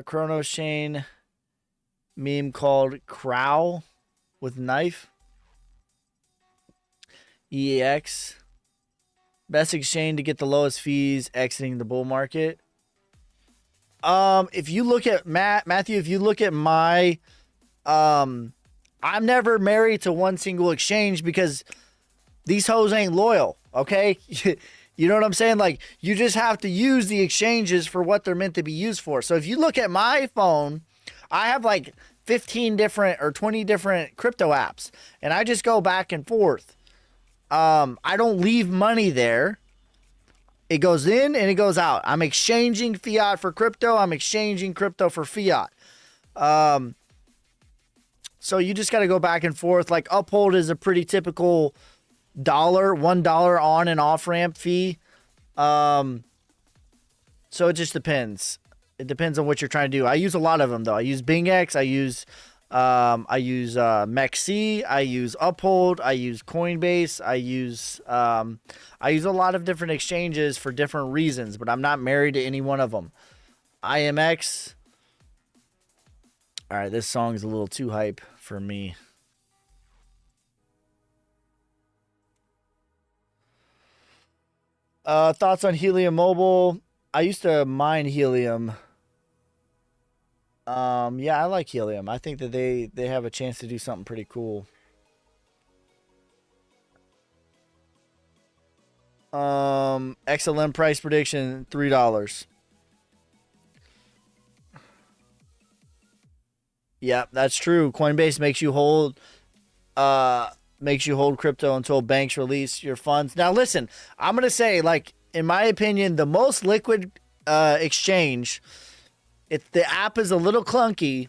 Chronos chain meme called Crow with knife. EAX. Best exchange to get the lowest fees exiting the bull market. If you look at Matthew, if you look at my, I'm never married to one single exchange because these hoes ain't loyal. Okay. You know what I'm saying? Like, you just have to use the exchanges for what they're meant to be used for. So if you look at my phone, I have like 15 different or 20 different crypto apps, and I just go back and forth. I don't leave money there. It goes in and it goes out. I'm exchanging fiat for crypto. I'm exchanging crypto for fiat. So you just got to go back and forth. Like, Uphold is a pretty typical $1 on and off ramp fee. So it just depends. It depends on what you're trying to do. I use a lot of them though. I use BingX. I use MEXC, I use Uphold, I use Coinbase, I use a lot of different exchanges for different reasons, but I'm not married to any one of them. IMX. All right, this song's a little too hype for me. Thoughts on Helium Mobile? I used to mine Helium. Yeah, I like Helium. I think that they have a chance to do something pretty cool. XLM price prediction $3. Yeah, that's true. Coinbase makes you hold crypto until banks release your funds. Now listen, I'm going to say, like, in my opinion, the most liquid exchange, the app is a little clunky,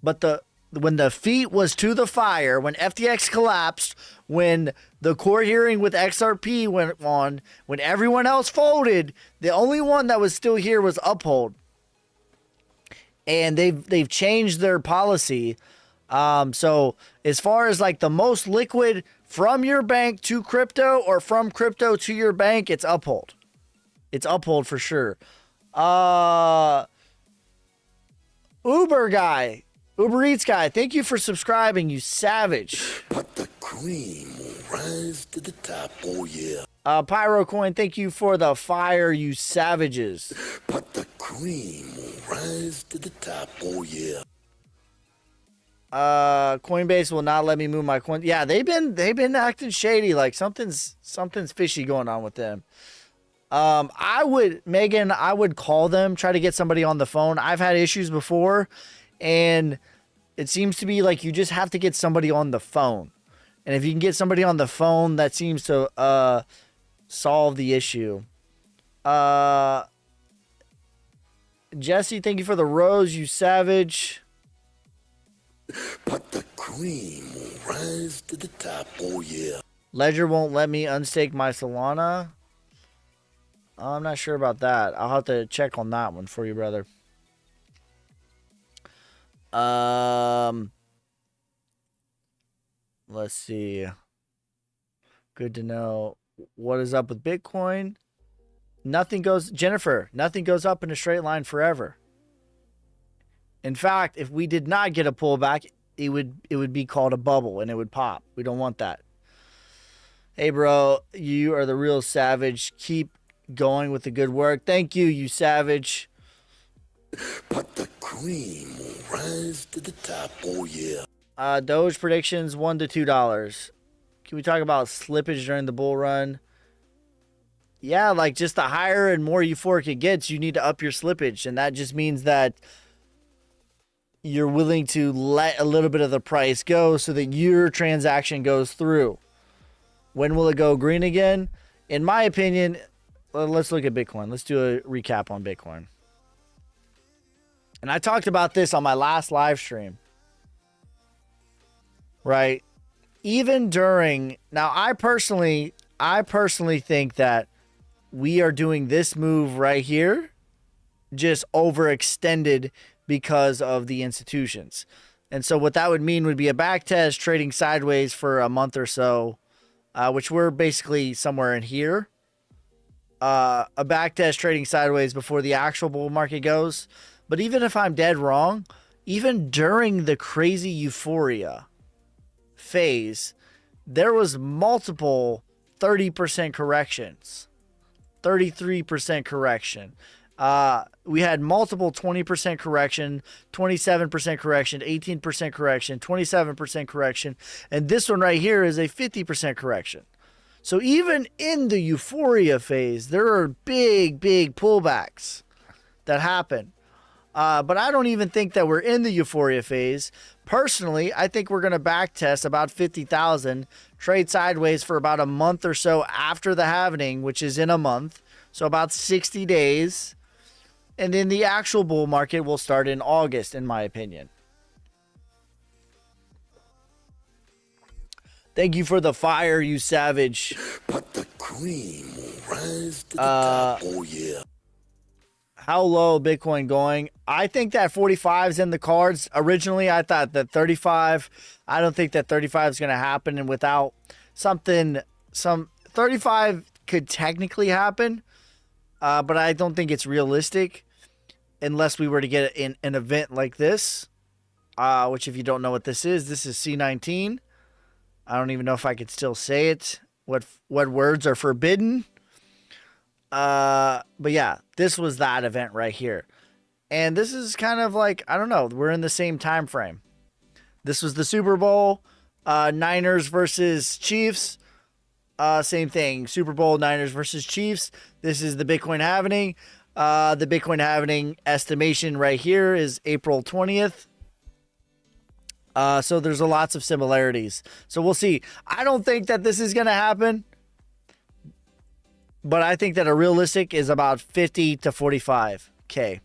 but when the feet was to the fire, when FTX collapsed, when the court hearing with XRP went on, when everyone else folded, the only one that was still here was Uphold. And they've changed their policy. So as far as like the most liquid from your bank to crypto or from crypto to your bank, it's Uphold. It's Uphold for sure. Uber Eats guy, thank you for subscribing, you savage. But the cream will rise to the top, oh yeah. Pyrocoin, thank you for the fire, you savages. But the cream will rise to the top, oh yeah. Coinbase will not let me move my coin. Yeah, they've been acting shady. Like something's fishy going on with them. I would call them, try to get somebody on the phone. I've had issues before, and it seems to be like you just have to get somebody on the phone. And if you can get somebody on the phone, that seems to solve the issue. Jesse, thank you for the rose, you savage. But the cream will rise to the top, oh yeah. Ledger won't let me unstake my Solana. I'm not sure about that. I'll have to check on that one for you, brother. Let's see. Good to know. What is up with Bitcoin? Jennifer, nothing goes up in a straight line forever. In fact, if we did not get a pullback, it would be called a bubble and it would pop. We don't want that. Hey, bro, you are the real savage. Keep going with the good work. Thank you, you savage. But the cream will rise to the top, oh yeah. Doge predictions $1 to $2. Can we talk about slippage during the bull run? Yeah, like just the higher and more euphoric it gets, you need to up your slippage, and that just means that you're willing to let a little bit of the price go so that your transaction goes through. When will it go green again? In my opinion, let's look at Bitcoin. Let's do a recap on Bitcoin. And I talked about this on my last live stream. Right? even during, now I personally think that we are doing this move right here just overextended because of the institutions. And so what that would mean would be a back test trading sideways for a month or so, which we're basically somewhere in here. A back test trading sideways before the actual bull market goes. But even if I'm dead wrong, even during the crazy euphoria phase, there was multiple 30% corrections, 33% correction. We had multiple 20% correction, 27% correction, 18% correction, 27% correction, and this one right here is a 50% correction. So even in the euphoria phase, there are big pullbacks that happen. But I don't even think that we're in the euphoria phase. Personally, I think we're going to back test about 50,000, trade sideways for about a month or so after the halving, which is in a month. So about 60 days. And then the actual bull market will start in August, in my opinion. Thank you for the fire, you savage. But the cream will rise to the top. Oh, yeah. How low Bitcoin going? I think that 45 is in the cards. Originally, I thought that 35. I don't think that 35 is going to happen. And without some 35 could technically happen, but I don't think it's realistic unless we were to get an event like this, which if you don't know what this is C19. I don't even know if I could still say it. What words are forbidden? But yeah, this was that event right here. And this is kind of like, I don't know, we're in the same time frame. This was the Super Bowl, Niners versus Chiefs. Same thing, Super Bowl, Niners versus Chiefs. This is the Bitcoin halving. The Bitcoin halving estimation right here is April 20th. So there's lots of similarities. So we'll see. I don't think that this is going to happen. But I think that a realistic is about 50 to 45K.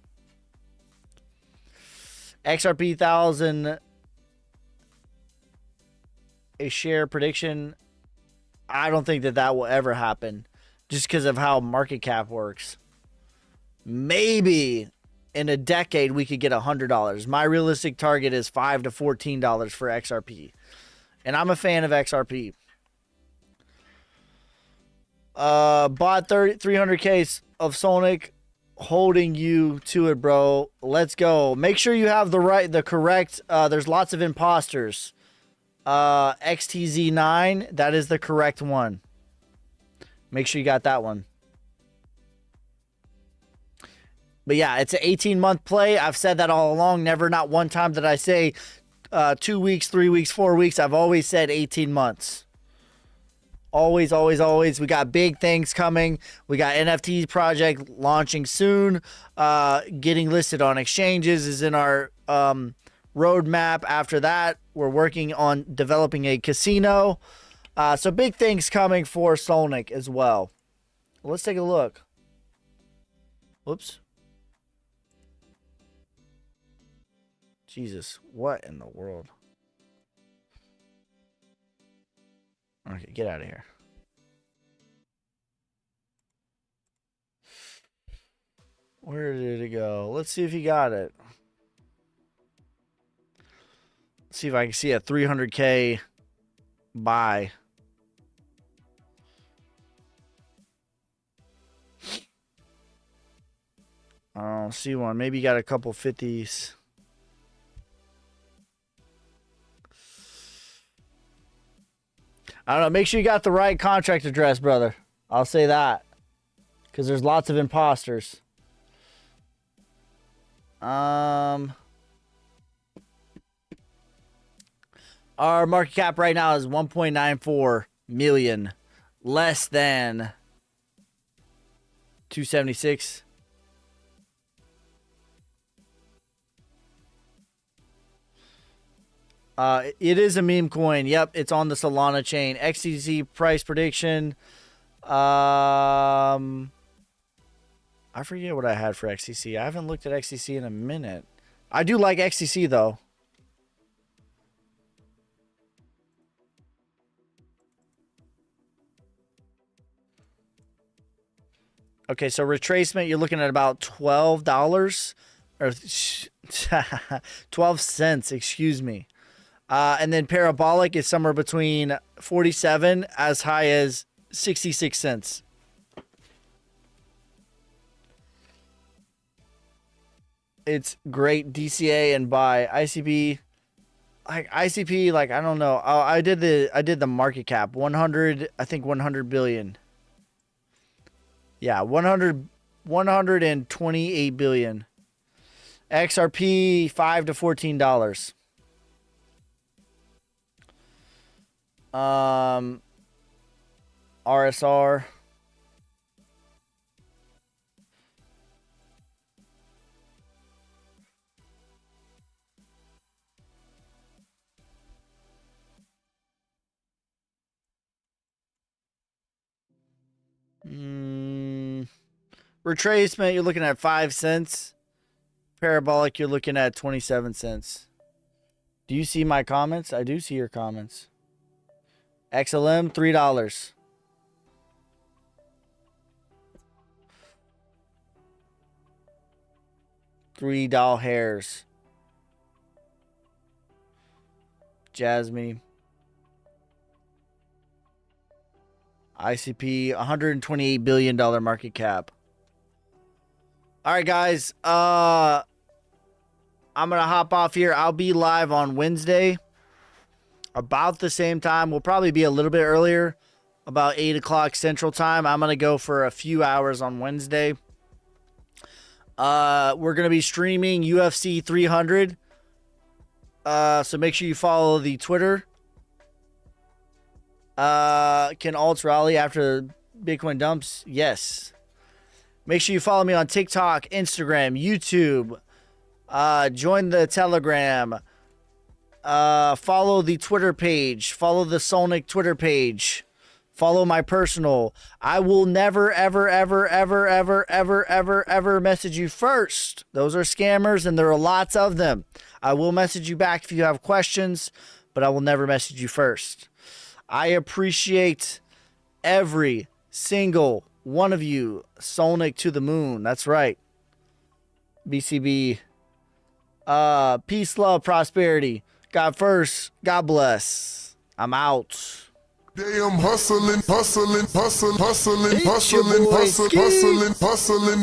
XRP 1,000 a share prediction. I don't think that will ever happen just because of how market cap works. Maybe in a decade we could get $100. My realistic target is $5 to $14 for XRP. And I'm a fan of XRP. Bought 300K of Sonic, holding you to it, bro. Let's go. Make sure you have the correct, there's lots of imposters. XTZ9, that is the correct one. Make sure you got that one. But yeah, it's an 18-month play. I've said that all along. Never, not one time did I say 2 weeks, 3 weeks, 4 weeks. I've always said 18 months. Always, always, always. We got big things coming. We got NFT project launching soon. Getting listed on exchanges is in our roadmap. After that, we're working on developing a casino. So big things coming for Solnic as well. Let's take a look. Whoops. Jesus, what in the world? Okay, get out of here. Where did it go? Let's see if he got it. Let's see if I can see a 300K buy. I don't see one. Maybe you got a couple 50s. I don't know. Make sure you got the right contract address, brother. I'll say that. Because there's lots of imposters. Our market cap right now is 1.94 million. Less than 276. It is a meme coin. Yep, it's on the Solana chain. XTC price prediction. I forget what I had for XTC. I haven't looked at XTC in a minute. I do like XTC though. Okay, so retracement, you're looking at about $12 or 12 cents, excuse me. And then parabolic is somewhere between 47 as high as 66 cents. It's great DCA and buy ICP. Like ICP, like I don't know. I did the market cap 100. I think 100 billion. Yeah, 128 billion. XRP $5 to $14. RSR. Retracement, you're looking at 5 cents. Parabolic, you're looking at 27 cents. Do you see my comments? I do see your comments. XLM, $3. $3 hairs. Jasmine. ICP, $128 billion market cap. All right, guys. I'm going to hop off here. I'll be live on Wednesday about the same time. We'll probably be a little bit earlier, about 8 o'clock Central Time. I'm going to go for a few hours on Wednesday. We're going to be streaming UFC 300. So make sure you follow the Twitter. Can alts rally after Bitcoin dumps? Yes. Make sure you follow me on TikTok, Instagram, YouTube. Join the Telegram. Follow the Twitter page. Follow the Solnic Twitter page. Follow my personal. I will never, ever, ever, ever, ever, ever, ever, ever message you first. Those are scammers, and there are lots of them. I will message you back if you have questions, but I will never message you first. I appreciate every single one of you. Solnic to the moon. That's right. BCB. Peace, love, prosperity. God first. God bless. I'm out. Damn hustling, hustling, hustling, hustling, It's your hustling, boy, hustling, Ski. hustling, hustling.